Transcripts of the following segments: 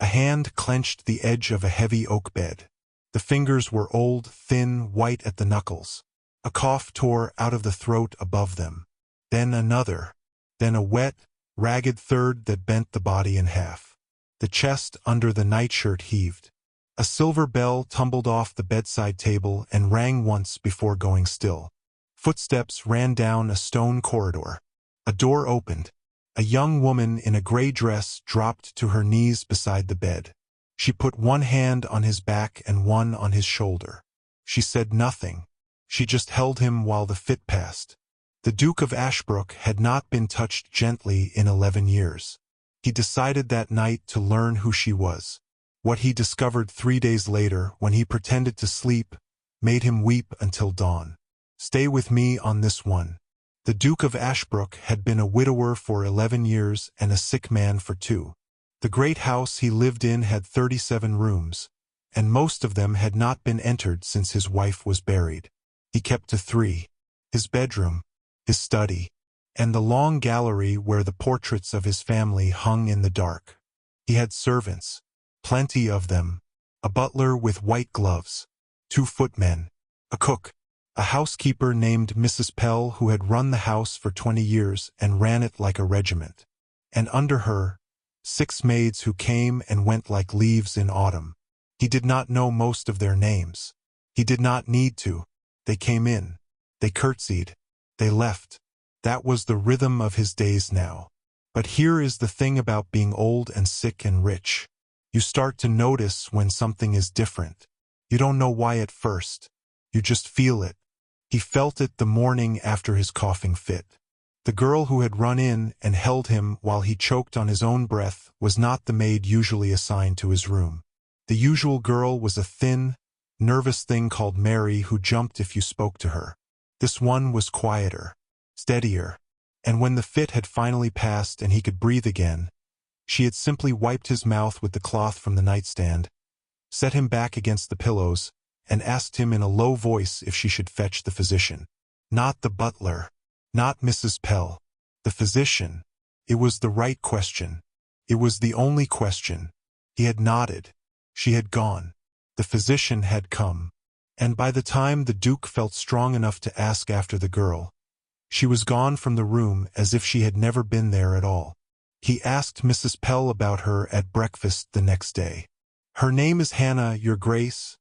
A hand clenched the edge of a heavy oak bed. The fingers were old, thin, white at the knuckles. A cough tore out of the throat above them. Then another. Then a wet, ragged third that bent the body in half. The chest under the nightshirt heaved. A silver bell tumbled off the bedside table and rang once before going still. Footsteps ran down a stone corridor. A door opened. A young woman in a gray dress dropped to her knees beside the bed. She put one hand on his back and one on his shoulder. She said nothing. She just held him while the fit passed. The Duke of Ashbrook had not been touched gently in 11 years. He decided that night to learn who she was. What he discovered 3 days later, when he pretended to sleep, made him weep until dawn. Stay with me on this one. The Duke of Ashbrook had been a widower for 11 years and a sick man for 2. The great house he lived in had 37 rooms, and most of them had not been entered since his wife was buried. He kept to 3. His bedroom, his study, and the long gallery where the portraits of his family hung in the dark. He had servants, plenty of them, a butler with white gloves, 2 footmen, a cook, a housekeeper named Mrs. Pell who had run the house for 20 years and ran it like a regiment, and under her, 6 maids who came and went like leaves in autumn. He did not know most of their names. He did not need to. They came in. They curtsied. They left. That was the rhythm of his days now. But here is the thing about being old and sick and rich. You start to notice when something is different. You don't know why at first. You just feel it. He felt it the morning after his coughing fit. The girl who had run in and held him while he choked on his own breath was not the maid usually assigned to his room. The usual girl was a thin, nervous thing called Mary who jumped if you spoke to her. This one was quieter, steadier, and when the fit had finally passed and he could breathe again, she had simply wiped his mouth with the cloth from the nightstand, set him back against the pillows, and asked him in a low voice if she should fetch the physician. Not the butler. Not Mrs. Pell. The physician. It was the right question. It was the only question. He had nodded. She had gone. The physician had come. And by the time the Duke felt strong enough to ask after the girl, she was gone from the room as if she had never been there at all. He asked Mrs. Pell about her at breakfast the next day. "Her name is Hannah, Your Grace,"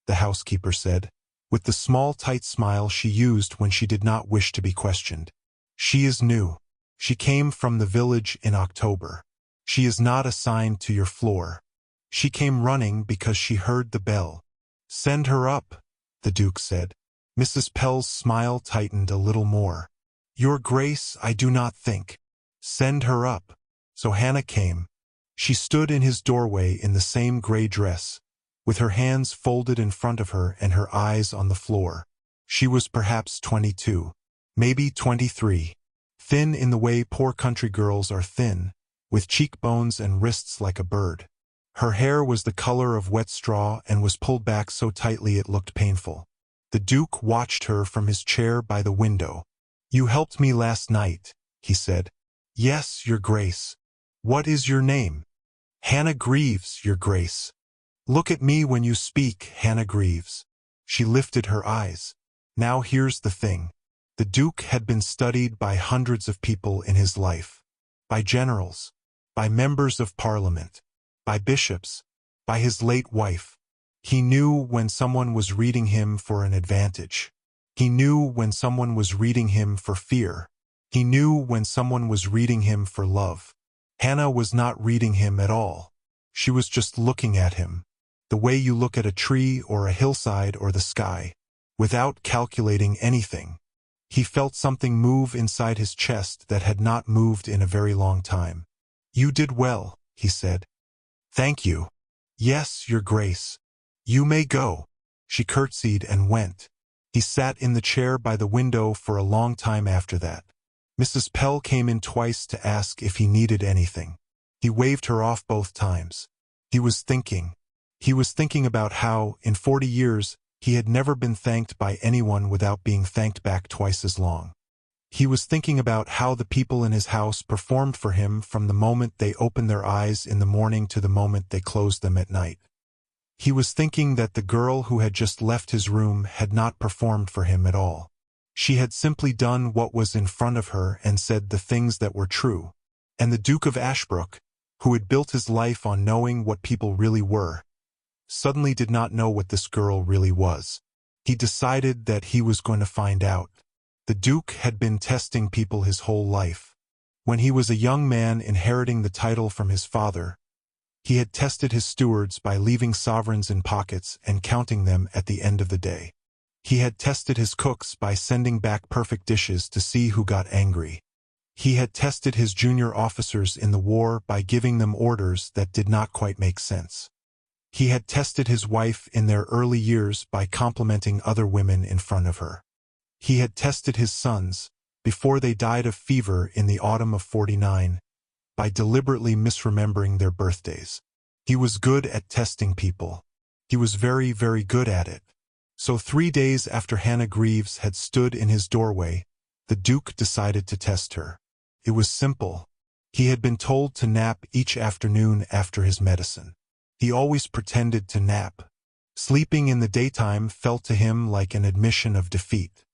the housekeeper said, with the small tight smile she used when she did not wish to be questioned. "She is new. She came from the village in October. She is not assigned to your floor. She came running because she heard the bell." "Send her up," the Duke said. Mrs. Pell's smile tightened a little more. "Your Grace, I do not think." "Send her up." So Hannah came. She stood in his doorway in the same gray dress, with her hands folded in front of her and her eyes on the floor. She was perhaps 22, maybe 23, thin in the way poor country girls are thin, with cheekbones and wrists like a bird. Her hair was the color of wet straw and was pulled back so tightly it looked painful. The Duke watched her from his chair by the window. "You helped me last night," he said. "Yes, Your Grace." "What is your name?" "Hannah Greaves, Your Grace." "Look at me when you speak, Hannah Greaves." She lifted her eyes. Now here's the thing. The Duke had been studied by hundreds of people in his life. By generals, by members of Parliament, by bishops, by his late wife. He knew when someone was reading him for an advantage. He knew when someone was reading him for fear. He knew when someone was reading him for love. Hannah was not reading him at all. She was just looking at him, the way you look at a tree or a hillside or the sky, without calculating anything. He felt something move inside his chest that had not moved in a very long time. "You did well," he said. "Thank you." "Yes, Your Grace. You may go." She curtsied and went. He sat in the chair by the window for a long time after that. Mrs. Pell came in twice to ask if he needed anything. He waved her off both times. He was thinking. He was thinking about how, in 40 years, he had never been thanked by anyone without being thanked back twice as long. He was thinking about how the people in his house performed for him from the moment they opened their eyes in the morning to the moment they closed them at night. He was thinking that the girl who had just left his room had not performed for him at all. She had simply done what was in front of her and said the things that were true. And the Duke of Ashbrook, who had built his life on knowing what people really were, suddenly did not know what this girl really was. He decided that he was going to find out. The Duke had been testing people his whole life. When he was a young man inheriting the title from his father, he had tested his stewards by leaving sovereigns in pockets and counting them at the end of the day. He had tested his cooks by sending back perfect dishes to see who got angry. He had tested his junior officers in the war by giving them orders that did not quite make sense. He had tested his wife in their early years by complimenting other women in front of her. He had tested his sons, before they died of fever in the autumn of '49, by deliberately misremembering their birthdays. He was good at testing people. He was very, very good at it. So 3 days after Hannah Greaves had stood in his doorway, the Duke decided to test her. It was simple. He had been told to nap each afternoon after his medicine. He always pretended to nap. Sleeping in the daytime felt to him like an admission of defeat.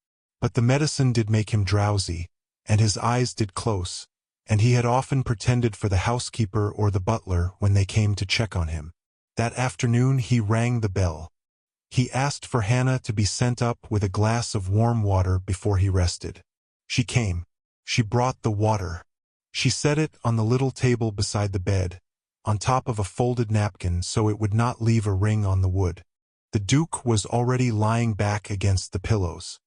But the medicine did make him drowsy, and his eyes did close, and he had often pretended for the housekeeper or the butler when they came to check on him. That afternoon he rang the bell. He asked for Hannah to be sent up with a glass of warm water before he rested. She came. She brought the water. She set it on the little table beside the bed, on top of a folded napkin so it would not leave a ring on the wood. The Duke was already lying back against the pillows.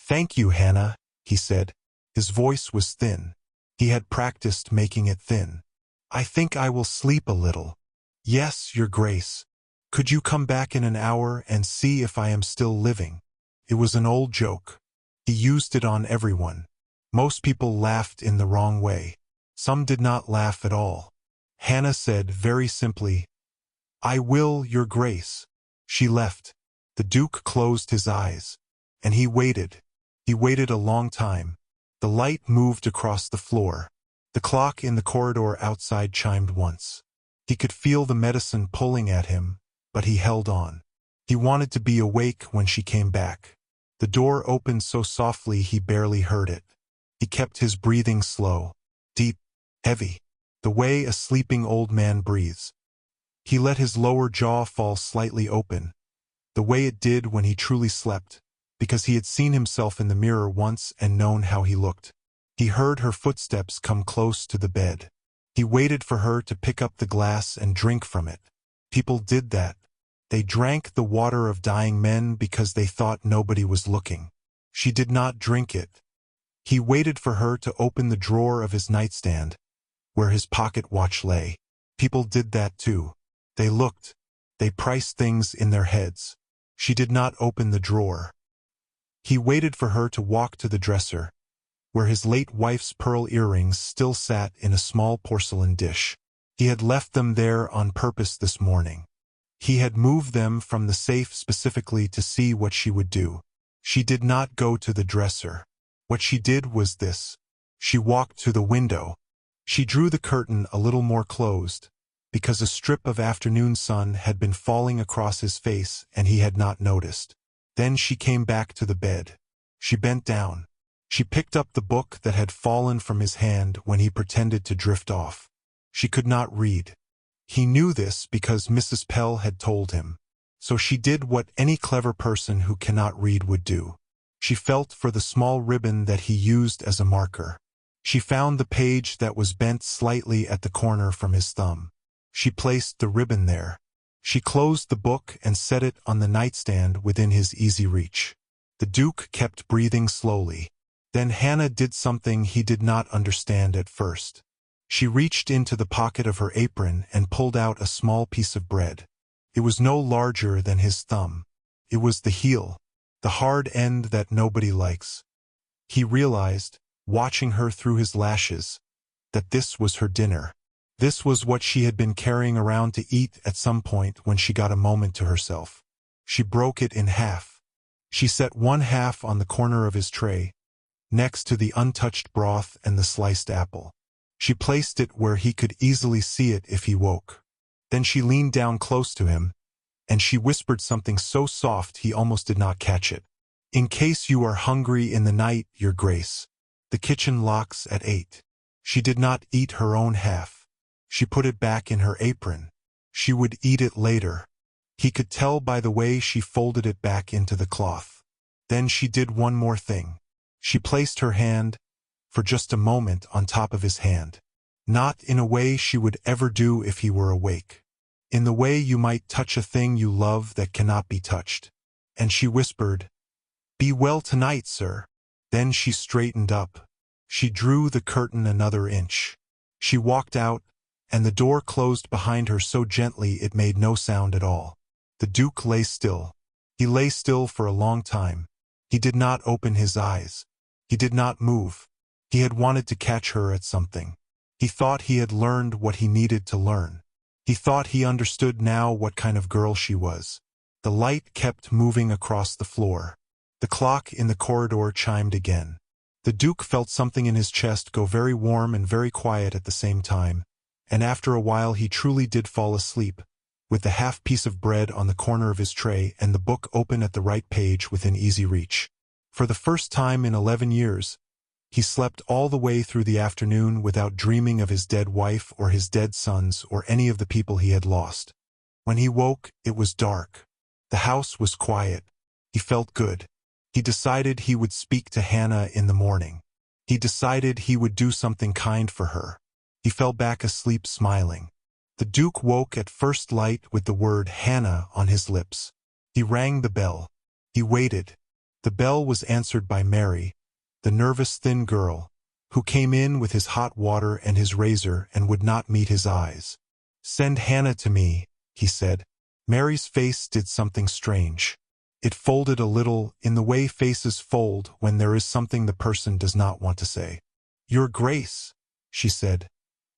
"Thank you, Hannah," he said. His voice was thin. He had practiced making it thin. "I think I will sleep a little." "Yes, Your Grace. Could you come back in an hour and see if I am still living?" It was an old joke. He used it on everyone. Most people laughed in the wrong way. Some did not laugh at all. Hannah said very simply, "I will, Your Grace." She left. The Duke closed his eyes. And he waited. He waited a long time. The light moved across the floor. The clock in the corridor outside chimed once. He could feel the medicine pulling at him, but he held on. He wanted to be awake when she came back. The door opened so softly he barely heard it. He kept his breathing slow, deep, heavy, the way a sleeping old man breathes. He let his lower jaw fall slightly open, the way it did when he truly slept, because he had seen himself in the mirror once and known how he looked. He heard her footsteps come close to the bed. He waited for her to pick up the glass and drink from it. People did that. They drank the water of dying men because they thought nobody was looking. She did not drink it. He waited for her to open the drawer of his nightstand, where his pocket watch lay. People did that too. They looked. They priced things in their heads. She did not open the drawer. He waited for her to walk to the dresser, where his late wife's pearl earrings still sat in a small porcelain dish. He had left them there on purpose this morning. He had moved them from the safe specifically to see what she would do. She did not go to the dresser. What she did was this. She walked to the window. She drew the curtain a little more closed, because a strip of afternoon sun had been falling across his face and he had not noticed. Then she came back to the bed. She bent down. She picked up the book that had fallen from his hand when he pretended to drift off. She could not read. He knew this because Mrs. Pell had told him. So she did what any clever person who cannot read would do. She felt for the small ribbon that he used as a marker. She found the page that was bent slightly at the corner from his thumb. She placed the ribbon there. She closed the book and set it on the nightstand within his easy reach. The Duke kept breathing slowly. Then Hannah did something he did not understand at first. She reached into the pocket of her apron and pulled out a small piece of bread. It was no larger than his thumb. It was the heel, the hard end that nobody likes. He realized, watching her through his lashes, that this was her dinner. This was what she had been carrying around to eat at some point when she got a moment to herself. She broke it in half. She set one half on the corner of his tray, next to the untouched broth and the sliced apple. She placed it where he could easily see it if he woke. Then she leaned down close to him, and she whispered something so soft he almost did not catch it. "In case you are hungry in the night, Your Grace. The kitchen locks at 8. She did not eat her own half. She put it back in her apron. She would eat it later. He could tell by the way she folded it back into the cloth. Then she did one more thing. She placed her hand, for just a moment, on top of his hand. Not in a way she would ever do if he were awake. In the way you might touch a thing you love that cannot be touched. And she whispered, 'Be well tonight, sir.' Then she straightened up. She drew the curtain another inch. She walked out, and the door closed behind her so gently it made no sound at all. The Duke lay still. He lay still for a long time. He did not open his eyes. He did not move. He had wanted to catch her at something. He thought he had learned what he needed to learn. He thought he understood now what kind of girl she was. The light kept moving across the floor. The clock in the corridor chimed again. The Duke felt something in his chest go very warm and very quiet at the same time, and after a while he truly did fall asleep, with the half piece of bread on the corner of his tray and the book open at the right page within easy reach. For the first time in 11 years, he slept all the way through the afternoon without dreaming of his dead wife or his dead sons or any of the people he had lost. When he woke, it was dark. The house was quiet. He felt good. He decided he would speak to Hannah in the morning. He decided he would do something kind for her. He fell back asleep smiling. The Duke woke at first light with the word Hannah on his lips. He rang the bell. He waited. The bell was answered by Mary, the nervous thin girl, who came in with his hot water and his razor and would not meet his eyes. "Send Hannah to me," he said. Mary's face did something strange. It folded a little in the way faces fold when there is something the person does not want to say. "Your Grace," she said.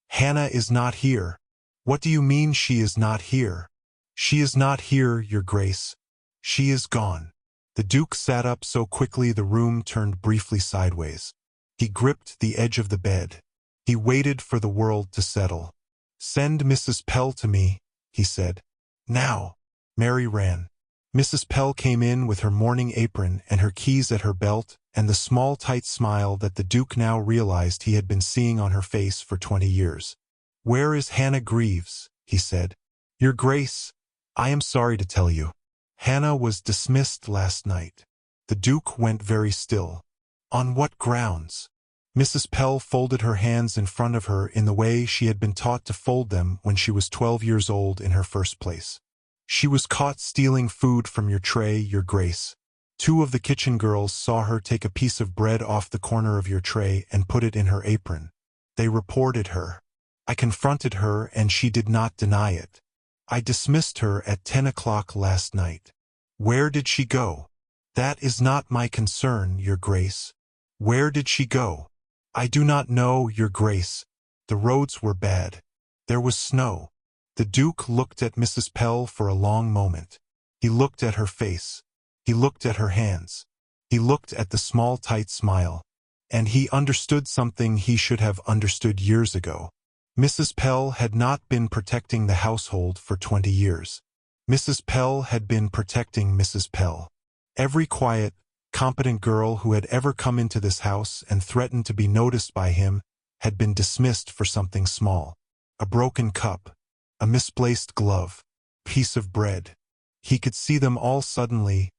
"Hannah is not here." "What do you mean she is not here?" "She is not here, Your Grace. She is gone." The Duke sat up so quickly the room turned briefly sideways. He gripped the edge of the bed. He waited for the world to settle. "Send Mrs. Pell to me," he said. "Now." Mary ran. Mrs. Pell came in with her morning apron and her keys at her belt and the small tight smile that the Duke now realized he had been seeing on her face for 20 years. "Where is Hannah Greaves?" he said. "Your Grace, I am sorry to tell you. Hannah was dismissed last night." The Duke went very still. "On what grounds?" Mrs. Pell folded her hands in front of her in the way she had been taught to fold them when she was 12 years old in her first place. "She was caught stealing food from your tray, Your Grace. 2 of the kitchen girls saw her take a piece of bread off the corner of your tray and put it in her apron. They reported her. I confronted her and she did not deny it. I dismissed her at 10 o'clock last night. Where did she go?" "That is not my concern, Your Grace." "Where did she go?" "I do not know, Your Grace. The roads were bad. There was snow." The Duke looked at Mrs. Pell for a long moment. He looked at her face. He looked at her hands. He looked at the small tight smile. And he understood something he should have understood years ago. Mrs. Pell had not been protecting the household for 20 years. Mrs. Pell had been protecting Mrs. Pell. Every quiet, competent girl who had ever come into this house and threatened to be noticed by him had been dismissed for something small. A broken cup, a misplaced glove, piece of bread. He could see them all suddenly,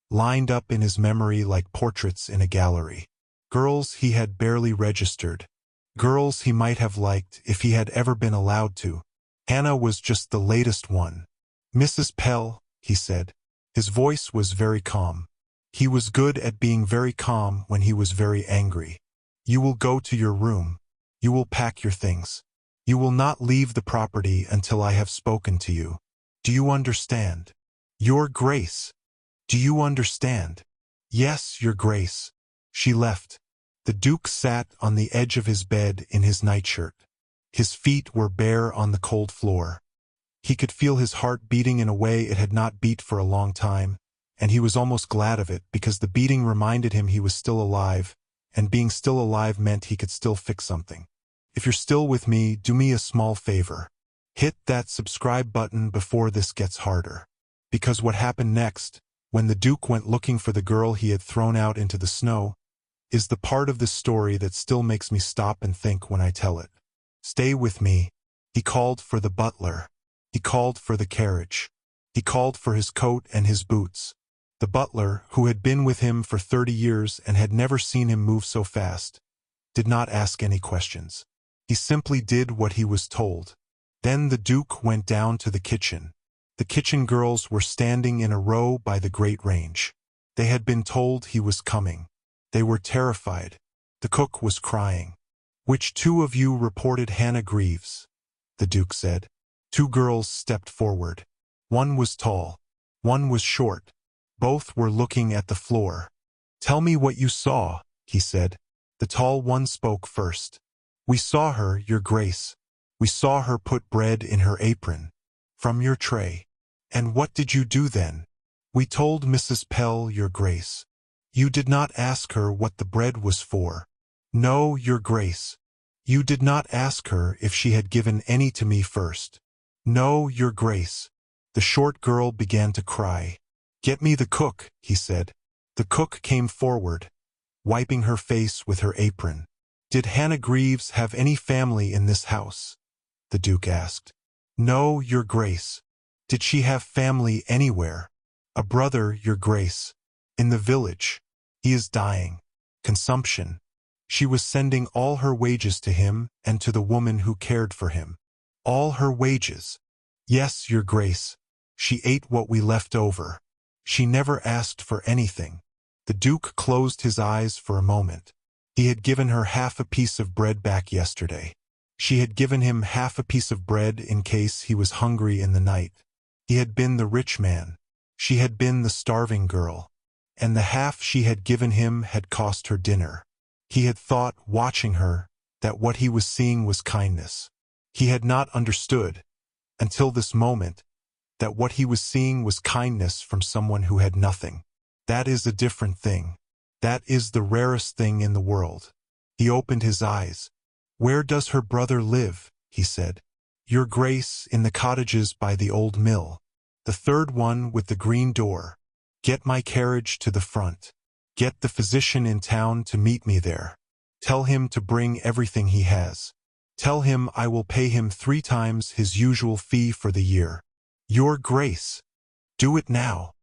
lined up in his memory like portraits in a gallery. Girls he had barely registered. Girls he might have liked if he had ever been allowed to. Hannah was just the latest one. "Mrs. Pell," he said. His voice was very calm. He was good at being very calm when he was very angry. "You will go to your room. You will pack your things. You will not leave the property until I have spoken to you. Do you understand?" "Your Grace, do you understand?" "Yes, Your Grace." She left. The Duke sat on the edge of his bed in his nightshirt. His feet were bare on the cold floor. He could feel his heart beating in a way it had not beat for a long time, and he was almost glad of it because the beating reminded him he was still alive, and being still alive meant he could still fix something. If you're still with me, do me a small favor. Hit that subscribe button before this gets harder. Because what happened next, when the Duke went looking for the girl he had thrown out into the snow, is the part of this story that still makes me stop and think when I tell it. Stay with me. He called for the butler. He called for the carriage. He called for his coat and his boots. The butler, who had been with him for 30 years and had never seen him move so fast, did not ask any questions. He simply did what he was told. Then the Duke went down to the kitchen. The kitchen girls were standing in a row by the great range. They had been told he was coming. They were terrified. The cook was crying. "Which two of you reported Hannah Greaves?" the Duke said. 2 girls stepped forward. One was tall. One was short. Both were looking at the floor. "Tell me what you saw," he said. The tall one spoke first. "We saw her, Your Grace. We saw her put bread in her apron. From your tray." "And what did you do then?" "We told Mrs. Pell, Your Grace." "You did not ask her what the bread was for." "No, Your Grace." "You did not ask her if she had given any to me first." "No, Your Grace." The short girl began to cry. "Get me the cook," he said. The cook came forward, wiping her face with her apron. "Did Hannah Greaves have any family in this house?" the Duke asked. "No, Your Grace." "Did she have family anywhere?" "A brother, Your Grace. In the village. He is dying. Consumption." She was sending all her wages to him and to the woman who cared for him. "All her wages?" "Yes, Your Grace. She ate what we left over. She never asked for anything." The Duke closed his eyes for a moment. He had given her half a piece of bread back yesterday. She had given him half a piece of bread in case he was hungry in the night. He had been the rich man. She had been the starving girl. And the half she had given him had cost her dinner. He had thought, watching her, that what he was seeing was kindness. He had not understood, until this moment, that what he was seeing was kindness from someone who had nothing. That is a different thing. That is the rarest thing in the world. He opened his eyes. "Where does her brother live?" he said. "Your Grace, in the cottages by the old mill. The third one with the green door. Get my carriage to the front. Get the physician in town to meet me there. Tell him to bring everything he has. Tell him I will pay him 3 times his usual fee for the year. Your Grace, do it now."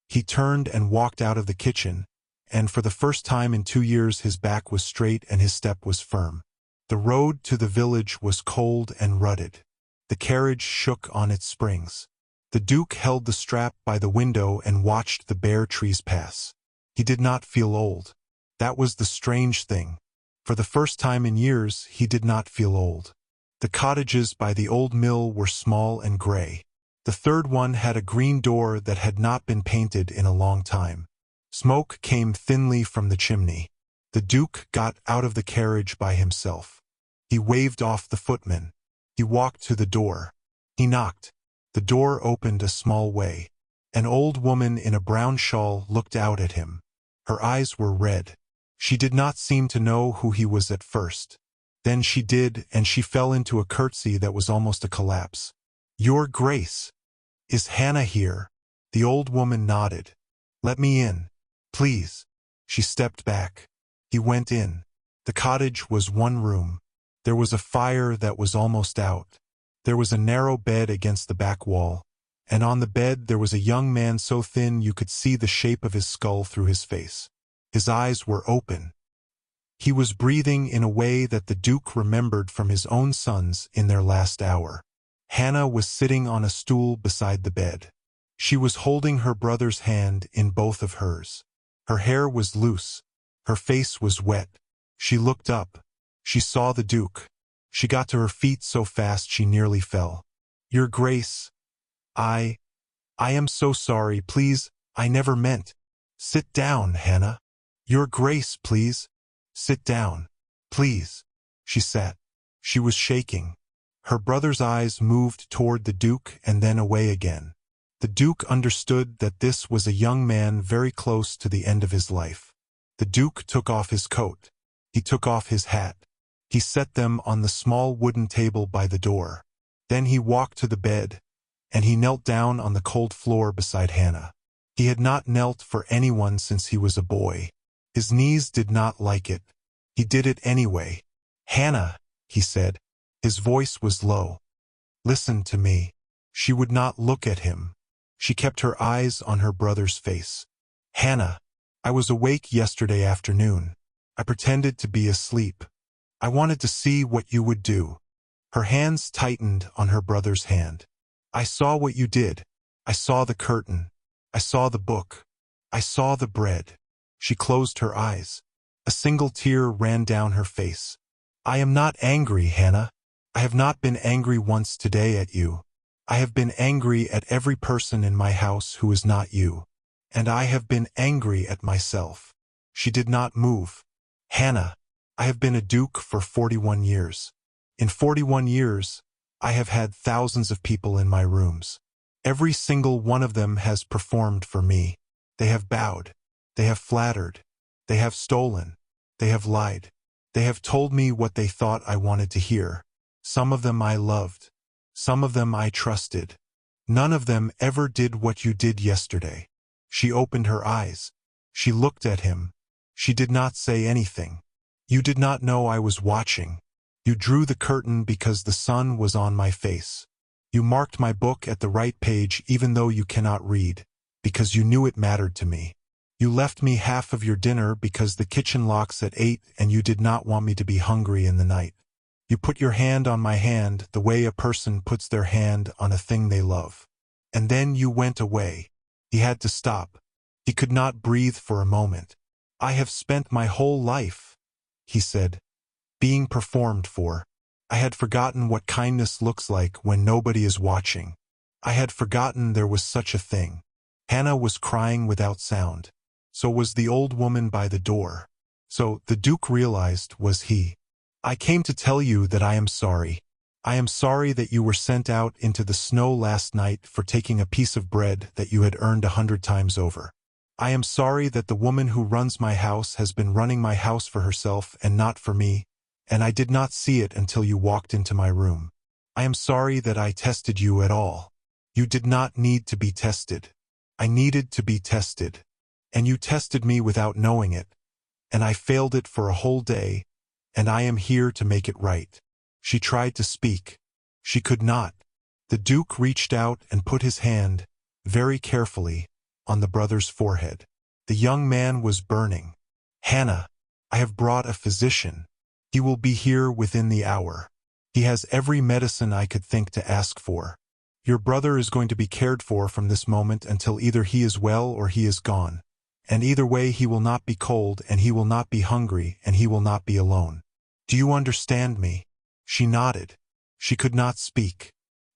He turned and walked out of the kitchen, and for the first time in 2 years his back was straight and his step was firm. The road to the village was cold and rutted. The carriage shook on its springs. The Duke held the strap by the window and watched the bare trees pass. He did not feel old. That was the strange thing. For the first time in years, he did not feel old. The cottages by the old mill were small and gray. The third one had a green door that had not been painted in a long time. Smoke came thinly from the chimney. The Duke got out of the carriage by himself. He waved off the footman. He walked to the door. He knocked. The door opened a small way. An old woman in a brown shawl looked out at him. Her eyes were red. She did not seem to know who he was at first. Then she did, and she fell into a curtsy that was almost a collapse. "Your Grace, is Hannah here?" The old woman nodded. "Let me in, please." She stepped back. He went in. The cottage was 1 room. There was a fire that was almost out. There was a narrow bed against the back wall, and on the bed there was a young man so thin you could see the shape of his skull through his face. His eyes were open. He was breathing in a way that the Duke remembered from his own sons in their last hour. Hannah was sitting on a stool beside the bed. She was holding her brother's hand in both of hers. Her hair was loose. Her face was wet. She looked up. She saw the Duke. She got to her feet so fast she nearly fell. "Your Grace, I am so sorry, please, I never meant." "Sit down, Hannah." "Your Grace, please. Sit down. Please." She sat. She was shaking. Her brother's eyes moved toward the Duke and then away again. The Duke understood that this was a young man very close to the end of his life. The Duke took off his coat. He took off his hat. He set them on the small wooden table by the door. Then he walked to the bed, and he knelt down on the cold floor beside Hannah. He had not knelt for anyone since he was a boy. His knees did not like it. He did it anyway. "Hannah," he said. His voice was low. "Listen to me." She would not look at him. She kept her eyes on her brother's face. "Hannah, I was awake yesterday afternoon. I pretended to be asleep. I wanted to see what you would do." Her hands tightened on her brother's hand. "I saw what you did. I saw the curtain. I saw the book. I saw the bread." She closed her eyes. A single tear ran down her face. "I am not angry, Hannah. I have not been angry once today at you. I have been angry at every person in my house who is not you. And I have been angry at myself." She did not move. "Hannah, I have been a duke for 41 years. In 41 years, I have had thousands of people in my rooms. Every single one of them has performed for me. They have bowed. They have flattered. They have stolen. They have lied. They have told me what they thought I wanted to hear. Some of them I loved. Some of them I trusted. None of them ever did what you did yesterday." She opened her eyes. She looked at him. She did not say anything. "You did not know I was watching. You drew the curtain because the sun was on my face. You marked my book at the right page even though you cannot read, because you knew it mattered to me. You left me half of your dinner because the kitchen locks at 8 and you did not want me to be hungry in the night. You put your hand on my hand the way a person puts their hand on a thing they love. And then you went away." He had to stop. He could not breathe for a moment. "I have spent my whole life," he said, "being performed for. I had forgotten what kindness looks like when nobody is watching. I had forgotten there was such a thing." Hannah was crying without sound. So was the old woman by the door. So, the Duke realized, was he. "I came to tell you that I am sorry. I am sorry that you were sent out into the snow last night for taking a piece of bread that you had earned 100 times over. I am sorry that the woman who runs my house has been running my house for herself and not for me, and I did not see it until you walked into my room. I am sorry that I tested you at all. You did not need to be tested. I needed to be tested. And you tested me without knowing it, and I failed it for a whole day, and I am here to make it right." She tried to speak. She could not. The Duke reached out and put his hand, very carefully, on the brother's forehead. The young man was burning. "Hannah, I have brought a physician. He will be here within the hour. He has every medicine I could think to ask for. Your brother is going to be cared for from this moment until either he is well or he is gone. And either way he will not be cold and he will not be hungry and he will not be alone. Do you understand me?" She nodded. She could not speak.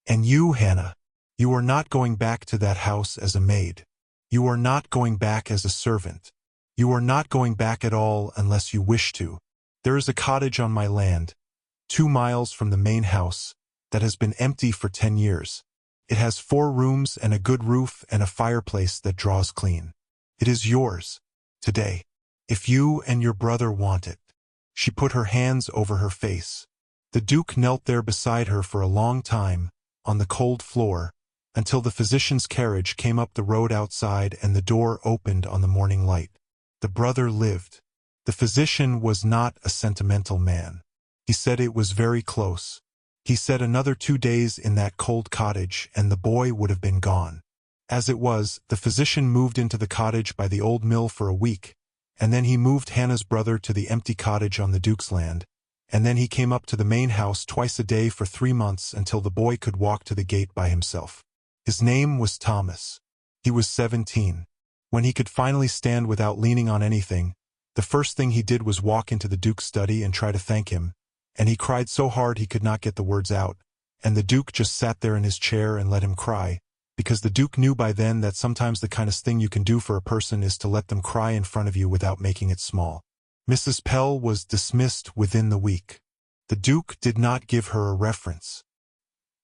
"And you, Hannah, you are not going back to that house as a maid. You are not going back as a servant. You are not going back at all unless you wish to. There is a cottage on my land, 2 miles from the main house, that has been empty for 10 years. It has 4 rooms and a good roof and a fireplace that draws clean. It is yours, today, if you and your brother want it." She put her hands over her face. The Duke knelt there beside her for a long time, on the cold floor, until the physician's carriage came up the road outside and the door opened on the morning light. The brother lived. The physician was not a sentimental man. He said it was very close. He said another 2 days in that cold cottage and the boy would have been gone. As it was, the physician moved into the cottage by the old mill for a week, and then he moved Hannah's brother to the empty cottage on the Duke's land, and then he came up to the main house twice a day for 3 months until the boy could walk to the gate by himself. His name was Thomas. He was 17. When he could finally stand without leaning on anything, the first thing he did was walk into the Duke's study and try to thank him, and he cried so hard he could not get the words out, and the Duke just sat there in his chair and let him cry, because the Duke knew by then that sometimes the kindest thing you can do for a person is to let them cry in front of you without making it small. Mrs. Pell was dismissed within the week. The Duke did not give her a reference.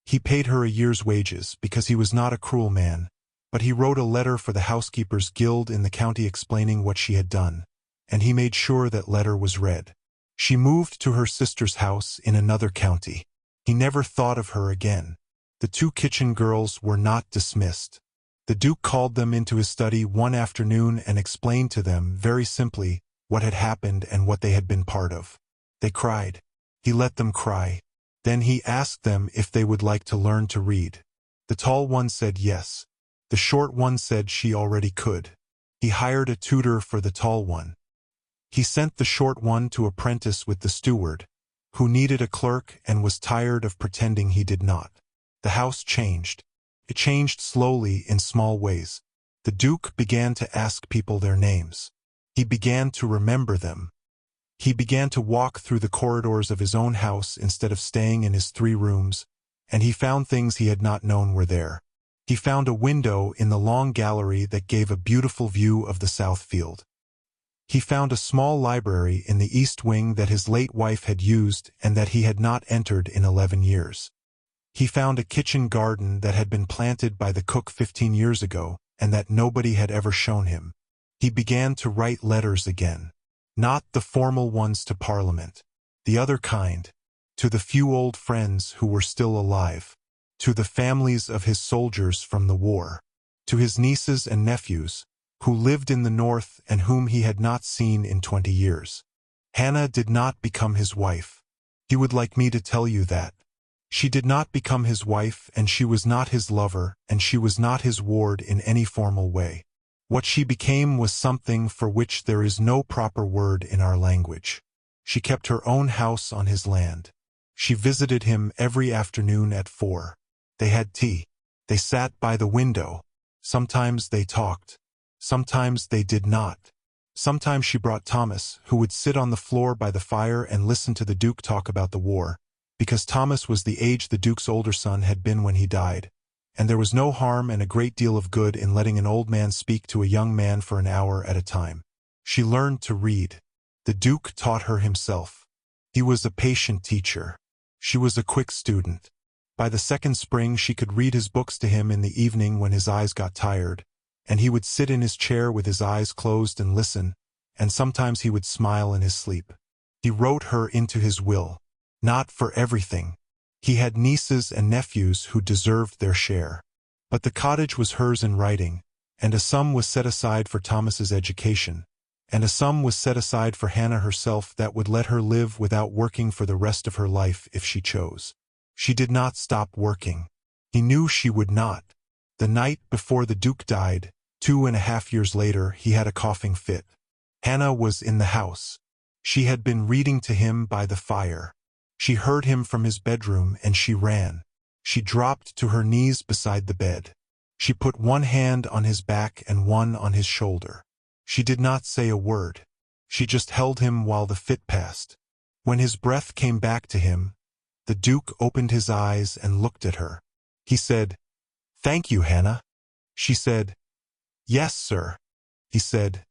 He paid her a year's wages because he was not a cruel man, but he wrote a letter for the housekeepers' guild in the county explaining what she had done, and he made sure that letter was read. She moved to her sister's house in another county. He never thought of her again. The two kitchen girls were not dismissed. The Duke called them into his study one afternoon and explained to them, very simply, what had happened and what they had been part of. They cried. He let them cry. Then he asked them if they would like to learn to read. The tall one said yes. The short one said she already could. He hired a tutor for the tall one. He sent the short one to apprentice with the steward, who needed a clerk and was tired of pretending he did not. The house changed. It changed slowly in small ways. The Duke began to ask people their names. He began to remember them. He began to walk through the corridors of his own house instead of staying in his 3 rooms, and he found things he had not known were there. He found a window in the long gallery that gave a beautiful view of the south field. He found a small library in the east wing that his late wife had used and that he had not entered in 11 years. He found a kitchen garden that had been planted by the cook 15 years ago and that nobody had ever shown him. He began to write letters again. Not the formal ones to Parliament. The other kind. To the few old friends who were still alive. To the families of his soldiers from the war. To his nieces and nephews, who lived in the north and whom he had not seen in 20 years. Hannah did not become his wife. He would like me to tell you that. She did not become his wife, and she was not his lover, and she was not his ward in any formal way. What she became was something for which there is no proper word in our language. She kept her own house on his land. She visited him every afternoon at 4. They had tea. They sat by the window. Sometimes they talked. Sometimes they did not. Sometimes she brought Thomas, who would sit on the floor by the fire and listen to the Duke talk about the war, because Thomas was the age the Duke's older son had been when he died, and there was no harm and a great deal of good in letting an old man speak to a young man for an hour at a time. She learned to read. The Duke taught her himself. He was a patient teacher. She was a quick student. By the second spring she could read his books to him in the evening when his eyes got tired, and he would sit in his chair with his eyes closed and listen, and sometimes he would smile in his sleep. He wrote her into his will. Not for everything. He had nieces and nephews who deserved their share. But the cottage was hers in writing, and a sum was set aside for Thomas's education, and a sum was set aside for Hannah herself that would let her live without working for the rest of her life if she chose. She did not stop working. He knew she would not. The night before the Duke died, 2.5 years later, he had a coughing fit. Hannah was in the house. She had been reading to him by the fire. She heard him from his bedroom and she ran. She dropped to her knees beside the bed. She put one hand on his back and one on his shoulder. She did not say a word. She just held him while the fit passed. When his breath came back to him, the Duke opened his eyes and looked at her. He said, "Thank you, Hannah." She said, "Yes, sir." He said,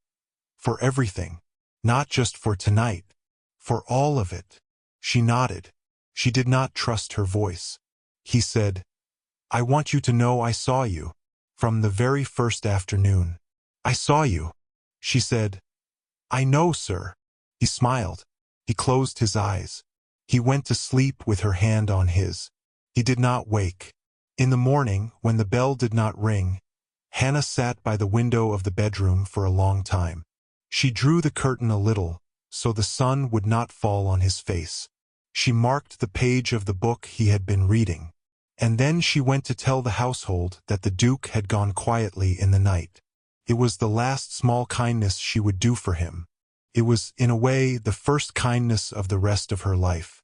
"For everything. Not just for tonight. For all of it." She nodded. She did not trust her voice. He said, "I want you to know I saw you. From the very first afternoon. I saw you." She said, "I know, sir." He smiled. He closed his eyes. He went to sleep with her hand on his. He did not wake. In the morning, when the bell did not ring, Hannah sat by the window of the bedroom for a long time. She drew the curtain a little, so the sun would not fall on his face. She marked the page of the book he had been reading. And then she went to tell the household that the Duke had gone quietly in the night. It was the last small kindness she would do for him. It was, in a way, the first kindness of the rest of her life.